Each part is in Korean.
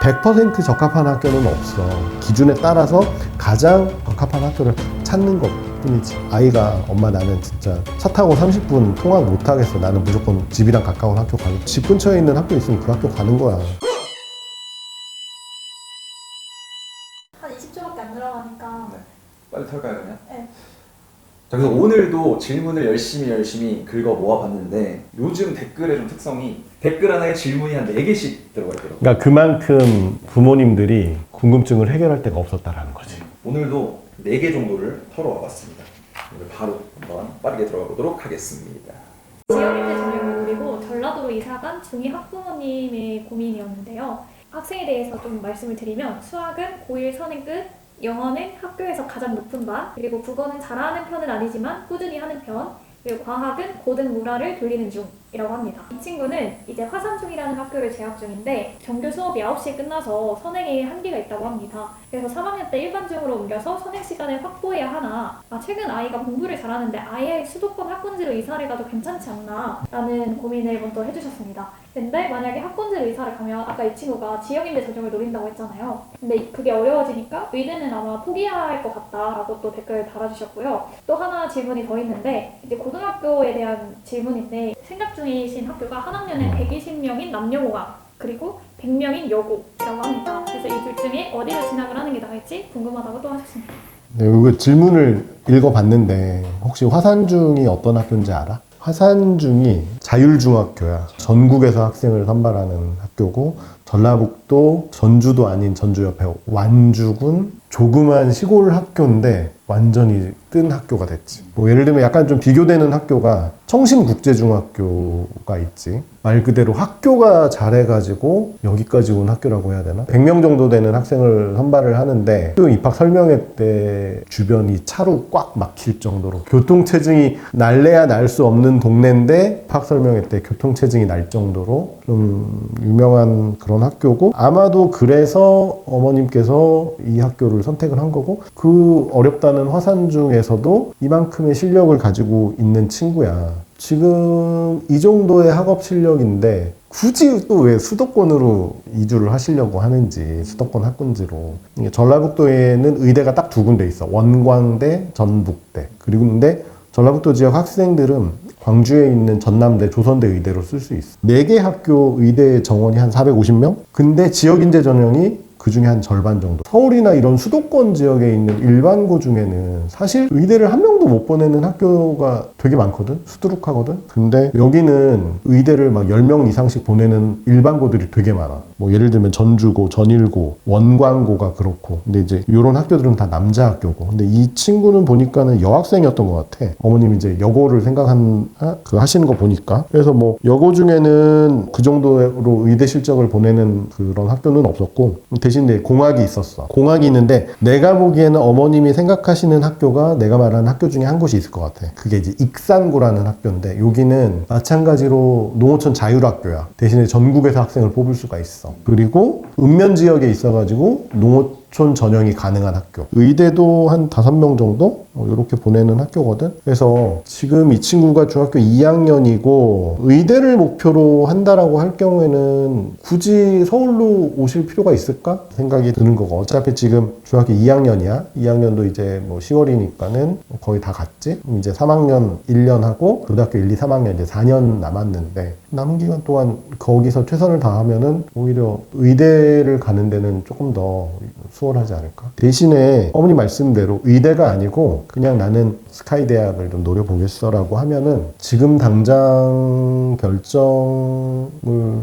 100% 적합한 학교는 없어. 기준에 따라서 가장 적합한 학교를 찾는 것 뿐이지. 아이가 엄마 나는 진짜 차 타고 30분 통학 못 하겠어. 나는 무조건 집이랑 가까운 학교 가는. 집 근처에 있는 학교 있으면 그 학교 가는 거야. 한 20초밖에 안 들어가니까. 네. 빨리 털까요 그냥? 네. 자, 그래서 오늘도 질문을 열심히 긁어 모아봤는데 요즘 댓글의 좀 특성이 댓글 하나에 질문이 한 4개씩 들어가 있더라고요. 그러니까 그만큼 부모님들이 궁금증을 해결할 데가 없었다라는 거지. 오늘도 4개 정도를 털어와봤습니다. 오늘 바로 한번 빠르게 들어가 보도록 하겠습니다. 지역인재 전형을 노리고 전라도로 이사간 중2 학부모님의 고민이었는데요. 학생에 대해서 좀 말씀을 드리면 수학은 고1 선행 끝, 영어는 학교에서 가장 높은 반, 그리고 국어는 잘하는 편은 아니지만 꾸준히 하는 편, 그리고 과학은 고등 문화를 돌리는 중이라고 합니다. 이 친구는 이제 화산중이라는 학교를 재학 중인데 정규 수업이 9시에 끝나서 선행에 한계가 있다고 합니다. 그래서 3학년 때 일반중으로 옮겨서 선행 시간을 확보해야 하나, 최근 아이가 공부를 잘하는데 아예 수도권 학군지로 이사를 가도 괜찮지 않나 라는 고민을 먼저 해주셨습니다. 근데 만약에 학군지로 이사를 가면 아까 이 친구가 지역인재 전형을 노린다고 했잖아요. 근데 그게 어려워지니까 의대는 아마 포기해야 할 것 같다라고 또 댓글 달아주셨고요. 또 하나 질문이 더 있는데 이제 고등학교에 대한 질문인데 생각 중이신 학교가 한 학년에 120명인 남녀공학 그리고 100명인 여고라고 합니다. 그래서 이 둘 중에 어디로 진학을 하는 게 나을지 궁금하다고 또 하셨습니다. 네, 이거 질문을 읽어봤는데 혹시 화산중이 어떤 학교인지 알아? 화산중이 자율중학교야. 전국에서 학생을 선발하는 학교고 전라북도 전주도 아닌 전주 옆에 완주군 조그만 시골 학교인데 완전히 뜬 학교가 됐지. 뭐 예를 들면 약간 좀 비교되는 학교가 청심국제중학교가 있지. 말 그대로 학교가 잘해가지고 여기까지 온 학교라고 해야 되나? 100명 정도 되는 학생을 선발을 하는데 학교 입학 설명회 때 주변이 차로 꽉 막힐 정도로 교통체증이 날래야 날 수 없는 동네인데 입학 설명회 때 교통체증이 날 정도로 좀 유명한 그런 학교고 아마도 그래서 어머님께서 이 학교를 선택을 한 거고 그 어렵다는 화산중에서도 이만큼의 실력을 가지고 있는 친구야. 지금 이 정도의 학업 실력인데 굳이 또 왜 수도권으로 이주를 하시려고 하는지 수도권 학군지로. 전라북도에는 의대가 딱 2군데 있어. 원광대, 전북대. 그리고 근데 전라북도 지역 학생들은 광주에 있는 전남대, 조선대 의대로 쓸 수 있어. 4개 학교 의대 정원이 한 450명? 근데 지역인재 전형이 그 중에 한 절반 정도. 서울이나 이런 수도권 지역에 있는 일반고 중에는 사실 의대를 한 명도 못 보내는 학교가 되게 많거든? 수두룩하거든? 근데 여기는 의대를 막 10명 이상씩 보내는 일반고들이 되게 많아. 뭐 예를 들면 전주고, 전일고, 원광고가 그렇고. 근데 이제 이런 학교들은 다 남자 학교고. 근데 이 친구는 보니까는 여학생이었던 것 같아. 어머님이 이제 여고를 하시는 거 보니까. 그래서 뭐 여고 중에는 그 정도로 의대 실적을 보내는 그런 학교는 없었고 대신에 공학이 있었어. 공학이 있는데 내가 보기에는 어머님이 생각하시는 학교가 내가 말하는 학교 중에 한 곳이 있을 것 같아. 그게 이제 익산고라는 학교인데 여기는 마찬가지로 농어촌 자율학교야. 대신에 전국에서 학생을 뽑을 수가 있어. 그리고 읍면 지역에 있어가지고 농어촌 전형이 가능한 학교. 의대도 한 5명 정도? 이렇게 보내는 학교거든. 그래서 지금 이 친구가 중학교 2학년이고 의대를 목표로 한다라고 할 경우에는 굳이 서울로 오실 필요가 있을까? 생각이 드는 거고. 어차피 지금 중학교 2학년이야. 2학년도 이제 뭐 10월이니까는 거의 다 갔지. 이제 3학년 1년 하고 고등학교 1, 2, 3학년 이제 4년 남았는데 남은 기간 동안 거기서 최선을 다하면은 오히려 의대를 가는 데는 조금 더 수월하지 않을까? 대신에 어머니 말씀대로 의대가 아니고 그냥 나는 스카이 대학을 좀 노려보겠어라고 하면은 지금 당장 결정을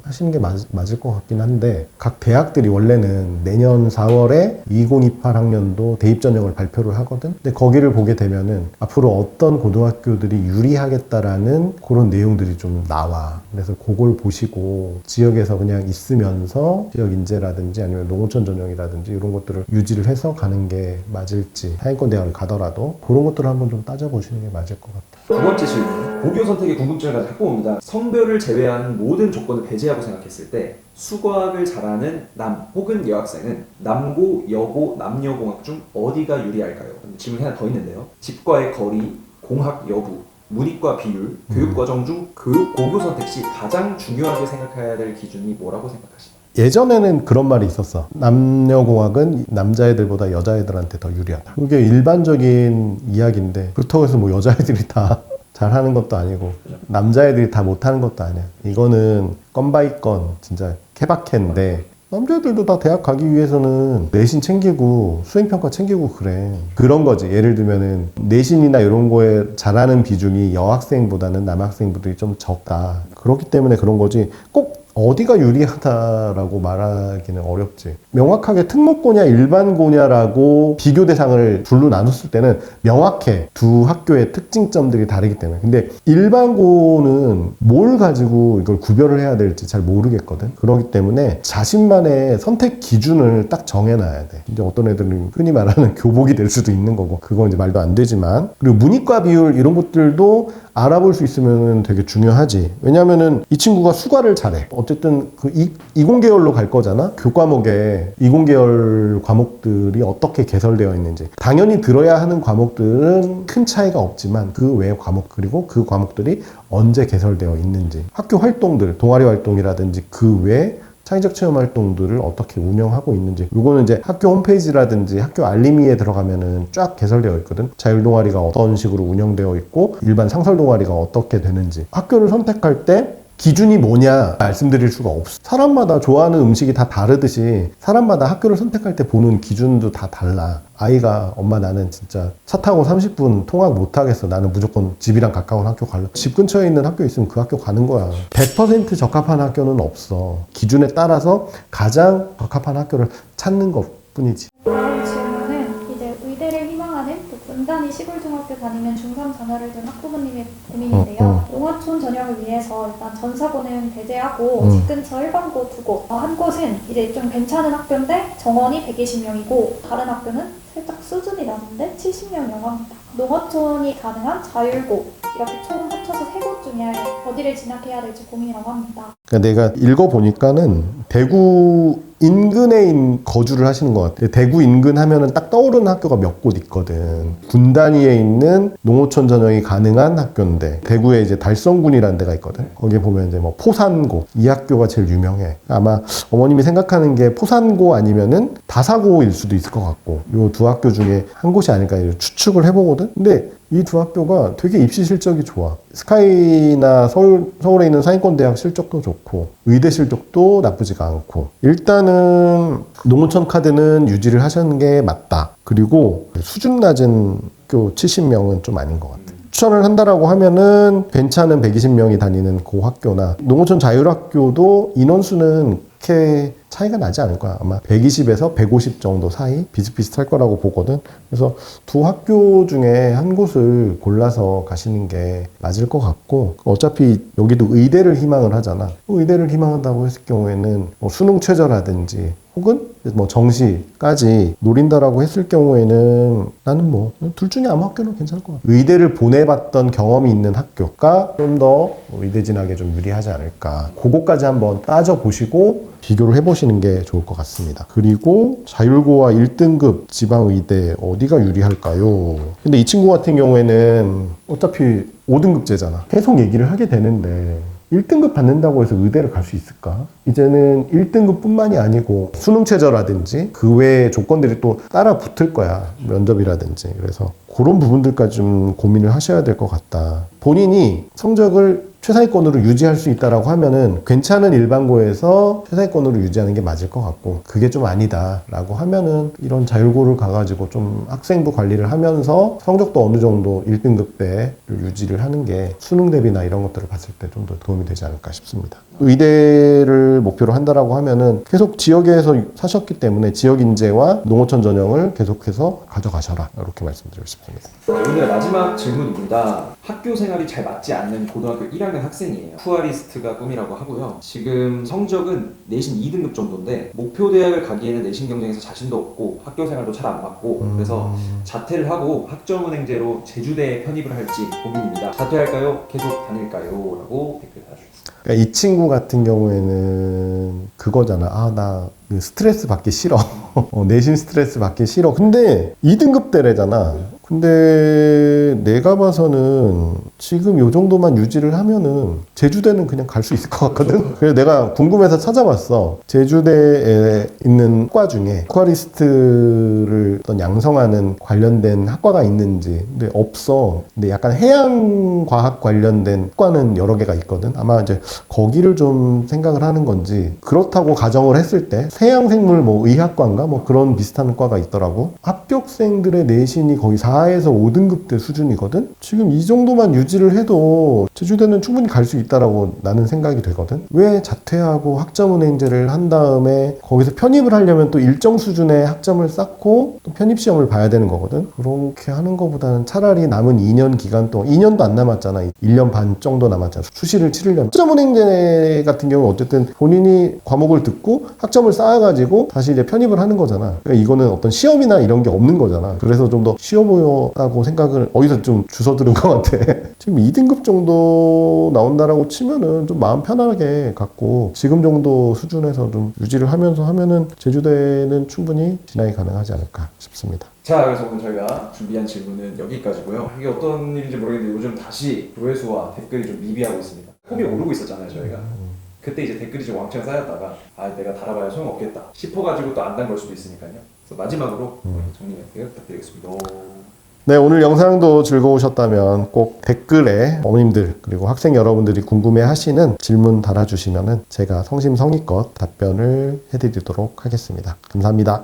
하시는 게 맞을 것 같긴 한데 각 대학들이 원래는 내년 4월에 2028 학년도 대입 전형을 발표를 하거든. 근데 거기를 보게 되면은 앞으로 어떤 고등학교들이 유리하겠다라는 그런 내용들이 좀 나와. 그래서 그걸 보시고 지역에서 그냥 있으면서 지역 인재라든지 아니면 농어촌 전형이라든지 이런 것들을 유지를 해서 가는 게 맞을지 상위권 대학을 가더라도 그런 것들을 한번 좀 따져보시는 게 맞을 것 같아요. 두 번째 질문. 고교 선택에 궁금증을 가진 학부모입니다. 성별을 제외한 모든 조건을 배제하고 생각했을 때 수과학을 잘하는 남 혹은 여학생은 남고, 여고, 남녀공학 중 어디가 유리할까요? 질문이 하나 더 있는데요. 집과의 거리, 공학 여부, 문이과 비율, 교육과정 중 고교 선택 시 가장 중요하게 생각해야 될 기준이 뭐라고 생각하시나요? 예전에는 그런 말이 있었어. 남녀공학은 남자애들보다 여자애들한테 더 유리하다. 그게 일반적인 이야기인데 그렇다고 해서 뭐 여자애들이 다 잘하는 것도 아니고 남자애들이 다 못하는 것도 아니야. 이거는 건 바이 건 진짜 케바케인데 남자애들도 다 대학 가기 위해서는 내신 챙기고 수행평가 챙기고 그래. 그런 거지. 예를 들면은 내신이나 이런 거에 잘하는 비중이 여학생보다는 남학생들이 좀 적다. 그렇기 때문에 그런 거지. 꼭 어디가 유리하다라고 말하기는 어렵지. 명확하게 특목고냐 일반고냐라고 비교 대상을 둘로 나눴을 때는 명확해. 두 학교의 특징점들이 다르기 때문에. 근데 일반고는 뭘 가지고 이걸 구별을 해야 될지 잘 모르겠거든. 그렇기 때문에 자신만의 선택 기준을 딱 정해놔야 돼. 이제 어떤 애들은 흔히 말하는 교복이 될 수도 있는 거고 그건 이제 말도 안 되지만, 그리고 문이과 비율 이런 것들도 알아볼 수 있으면 되게 중요하지. 왜냐면은 이 친구가 수가를 잘해. 어쨌든 그 이공계열로 갈 거잖아. 교과목에 이공계열 과목들이 어떻게 개설되어 있는지. 당연히 들어야 하는 과목들은 큰 차이가 없지만 그 외의 과목, 그리고 그 과목들이 언제 개설되어 있는지. 학교 활동들, 동아리 활동이라든지 그 외에 창의적 체험 활동들을 어떻게 운영하고 있는지. 이거는 이제 학교 홈페이지라든지 학교 알림이에 들어가면은 쫙 개설되어 있거든. 자율동아리가 어떤 식으로 운영되어 있고 일반 상설동아리가 어떻게 되는지. 학교를 선택할 때 기준이 뭐냐 말씀드릴 수가 없어. 사람마다 좋아하는 음식이 다 다르듯이 사람마다 학교를 선택할 때 보는 기준도 다 달라. 아이가 엄마 나는 진짜 차 타고 30분 통학 못하겠어. 나는 무조건 집이랑 가까운 학교 갈래. 집 근처에 있는 학교 있으면 그 학교 가는 거야. 100% 적합한 학교는 없어. 기준에 따라서 가장 적합한 학교를 찾는 것 뿐이지. 다음 질문은 이제 의대를 희망하는 또 분단위 시골중학교 다니면 중3 자녀를 둔 학부모님의 고민인데요. 농어촌 전형을 위해서 일단 전사고는 배제하고 집 근처 일반고 두 곳. 한 곳은 이제 좀 괜찮은 학교인데 정원이 120명이고 다른 학교는 살짝 수준이 낮은데 70명 영합니다. 농어촌이 가능한 자율고 이렇게 총 합쳐서 세 곳 중에 어디를 진학해야 될지 고민이라고 합니다. 그러니까 내가 읽어보니까는 대구 인근에 거주를 하시는 것 같아요. 대구 인근 하면은 딱 떠오르는 학교가 몇 곳 있거든. 군 단위에 있는 농어촌 전형이 가능한 학교인데 대구에 이제 달성군이라는 데가 있거든. 거기에 보면 이제 뭐 포산고 이 학교가 제일 유명해. 아마 어머님이 생각하는 게 포산고 아니면은 다사고일 수도 있을 것 같고 요 두 학교 중에 한 곳이 아닐까 추측을 해보거든. 근데 이 두 학교가 되게 입시 실적이 좋아. 스카이나 서울에 있는 상위권대학 실적도 좋고 의대 실적도 나쁘지가 않고 일단은 농어촌 카드는 유지를 하시는 게 맞다. 그리고 수준 낮은 학교 70명은 좀 아닌 것 같아. 추천을 한다라고 하면은 괜찮은 120명이 다니는 그 학교나 농어촌 자율학교도 인원수는 그렇게 차이가 나지 않을 거야. 아마 120에서 150 정도 사이 비슷비슷할 거라고 보거든. 그래서 두 학교 중에 한 곳을 골라서 가시는 게 맞을 것 같고 어차피 여기도 의대를 희망을 하잖아. 의대를 희망한다고 했을 경우에는 뭐 수능 최저라든지 혹은 뭐 정시까지 노린다라고 했을 경우에는 나는 뭐 둘 중에 아무 학교는 괜찮을 것 같아. 의대를 보내봤던 경험이 있는 학교가 좀 더 의대 진학에 좀 유리하지 않을까. 그거까지 한번 따져보시고 비교를 해보시는 게 좋을 것 같습니다. 그리고 자율고와 1등급 지방의대 어디가 유리할까요? 근데 이 친구 같은 경우에는 어차피 5등급제잖아. 계속 얘기를 하게 되는데 1등급 받는다고 해서 의대를 갈 수 있을까? 이제는 1등급 뿐만이 아니고 수능 최저라든지 그 외의 조건들이 또 따라 붙을 거야. 면접이라든지. 그래서 그런 부분들까지 좀 고민을 하셔야 될 것 같다. 본인이 성적을 최상위권으로 유지할 수 있다라고 하면은 괜찮은 일반고에서 최상위권으로 유지하는 게 맞을 것 같고 그게 좀 아니다라고 하면은 이런 자율고를 가가지고 좀 학생부 관리를 하면서 성적도 어느 정도 1등급대를 유지를 하는 게 수능 대비나 이런 것들을 봤을 때 좀 더 도움이 되지 않을까 싶습니다. 의대를 목표로 한다라고 하면은 계속 지역에서 사셨기 때문에 지역 인재와 농어촌 전형을 계속해서 가져가셔라 이렇게 말씀드리고 싶습니다. 오늘의 마지막 질문입니다. 학교 생활이 잘 맞지 않는 고등학교 1학년 학생이에요. 푸아리스트가 꿈이라고 하고요. 지금 성적은 내신 2등급 정도인데 목표 대학을 가기에는 내신 경쟁에서 자신도 없고 학교 생활도 잘 안 맞고 그래서 자퇴를 하고 학점은행제로 제주대에 편입을 할지 고민입니다. 자퇴할까요? 계속 다닐까요? 라고 댓글 달아주셨습니다. 그러니까 이 친구 같은 경우에는 그거잖아. 나 스트레스 받기 싫어. 내신 스트레스 받기 싫어. 근데 2등급 대래잖아. 근데 내가 봐서는 지금 요 정도만 유지를 하면은 제주대는 그냥 갈 수 있을 것 같거든. 그래서 내가 궁금해서 찾아봤어. 제주대에 있는 과 중에 아쿠아리스트를 어떤 양성하는 관련된 학과가 있는지. 근데 없어. 근데 약간 해양과학 관련된 과는 여러 개가 있거든. 아마 이제 거기를 좀 생각을 하는 건지. 그렇다고 가정을 했을 때 해양생물 뭐 의학과인가 뭐 그런 비슷한 과가 있더라고. 합격생들의 내신이 거의 4에서 5등급대 수준이거든. 지금 이 정도만 유지를 해도 제주대는 충분히 갈 수 있다라고 나는 생각이 되거든. 왜 자퇴하고 학점은행제를 한 다음에 거기서 편입을 하려면 또 일정 수준의 학점을 쌓고 또 편입시험을 봐야 되는 거거든. 그렇게 하는 것보다는 차라리 남은 2년 기간 동안 2년도 안 남았잖아. 1년 반 정도 남았잖아. 수시를 치르려면. 학점은행제 같은 경우는 어쨌든 본인이 과목을 듣고 학점을 쌓아가지고 다시 이제 편입을 하는 거잖아. 그러니까 이거는 어떤 시험이나 이런 게 없는 거잖아. 그래서 좀 더 쉬워 보였다고 생각을 어디서 좀 주워 들은 것 같아. 지금 2등급 정도 나온다라고 치면은 좀 마음 편하게 갖고 지금 정도 수준에서 좀 유지를 하면서 하면은 제주대는 충분히 진학이 가능하지 않을까 싶습니다. 자, 그래서 오늘 저희가 준비한 질문은 여기까지고요. 이게 어떤 일인지 모르겠는데 요즘 다시 조회수와 댓글이 좀 미비하고 있습니다. 폼이 오르고 있었잖아요, 저희가. 그때 이제 댓글이 좀 왕창 쌓였다가 내가 달아봐야 소용없겠다 싶어가지고 또 안 단 걸 수도 있으니까요. 그래서 마지막으로 정리할게요. 부탁드리겠습니다. 네, 오늘 영상도 즐거우셨다면 꼭 댓글에 어머님들 그리고 학생 여러분들이 궁금해하시는 질문 달아주시면은 제가 성심성의껏 답변을 해드리도록 하겠습니다. 감사합니다.